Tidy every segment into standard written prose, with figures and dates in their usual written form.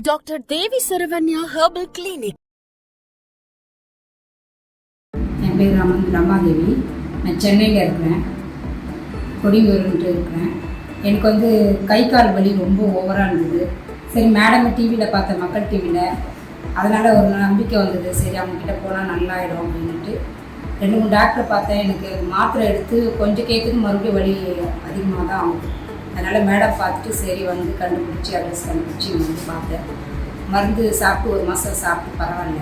Doctor Devi Saravanya herbal clinic. என் பேர் ரமாதேவி. நான் சென்னையில் இருக்கிறேன், கொடியூர்ன்ட்டு இருக்கிறேன். எனக்கு கை கால் வலி ரொம்ப ஓவராக இருந்தது. சரி, மேடம் டிவியில் பார்த்தேன், மக்கள் டிவியில். அதனால் ஒரு நம்பிக்கை வந்தது. சரி, அவங்கக்கிட்ட போனால் நல்லாயிடும் அப்படின்ட்டு 2-3 டாக்டரை பார்த்தேன். எனக்கு மாத்திரை எடுத்து கொஞ்சம் கேட்குது, மறுபடியும் வலி அதிகமாக தான் ஆகும். அதனால் மேடம் பார்த்துட்டு சரி கண்டுபிடிச்சி அட்ரஸ் கண்டுபிடிச்சி பார்த்தேன். மருந்து சாப்பிட்டு 1 மாதம் சாப்பிட்டு பரவாயில்ல.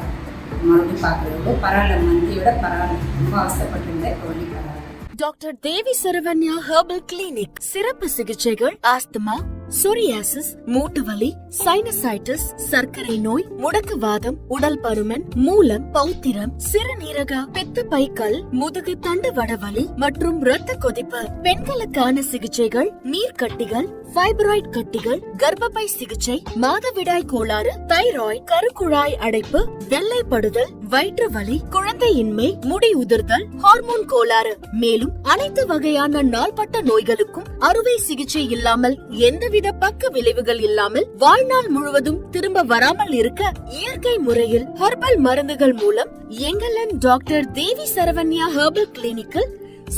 மறுபடியும் பார்க்குறது பரவாயில்ல, மருந்தை விட பரவாயில்ல. ரொம்ப அவசரப்பட்டிருந்தேன், இப்போ வலி பரவாயில்ல. Doctor Devi Saravanya herbal clinic. சிறப்பு சிகிச்சைகள்: ஆஸ்துமா, சொரியாசிஸ், மூட்டு வலி, சைனசைட்டிஸ், சர்க்கரை நோய், முடக்குவாதம், உடல் பருமன், மூலம், பௌத்திரம், சிறுநீரக, பித்தப்பைக்கல், முதுகு தண்டுவட வலி மற்றும் இரத்த கொதிப்பு. பெண்களுக்கான சிகிச்சைகள்: நீர்க்கட்டிகள், ஃபைப்ராய்ட் கட்டிகள், கர்ப்பப்பை சிகிச்சை, மாதவிடாய் கோளாறு, தைராய்டு, கருக்குழாய் அடைப்பு, வெள்ளைப்படுதல், வயிற்று வலி, குழந்தையின்மை, முடி உதிர்தல், ஹார்மோன் கோளாறு. மேலும் அனைத்து வகையான நாள்பட்ட நோய்களுக்கும் அறுவை சிகிச்சை இல்லாமல், எந்தவித பக்க விளைவுகள் இல்லாமல், வாழ்நாள் முழுவதும் திரும்ப வராமல் இருக்க இயற்கை முறையில் ஹெர்பல் மருந்துகள் மூலம் எங்களின் டாக்டர் தேவி சரவண்யா ஹெர்பல் கிளினிக்கில்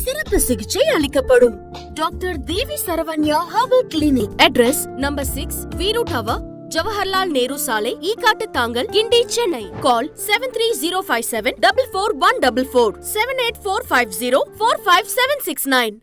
சிறப்பு சிகிச்சை அளிக்கப்படும். Doctor Devi Saravanya herbal clinic. Address: number 6, Veeru tower, Jawaharlal Nehru சாலை, ஈக்காட்டு தாங்கல், கிண்டி, சென்னை. கால் 7305744144 78450456769.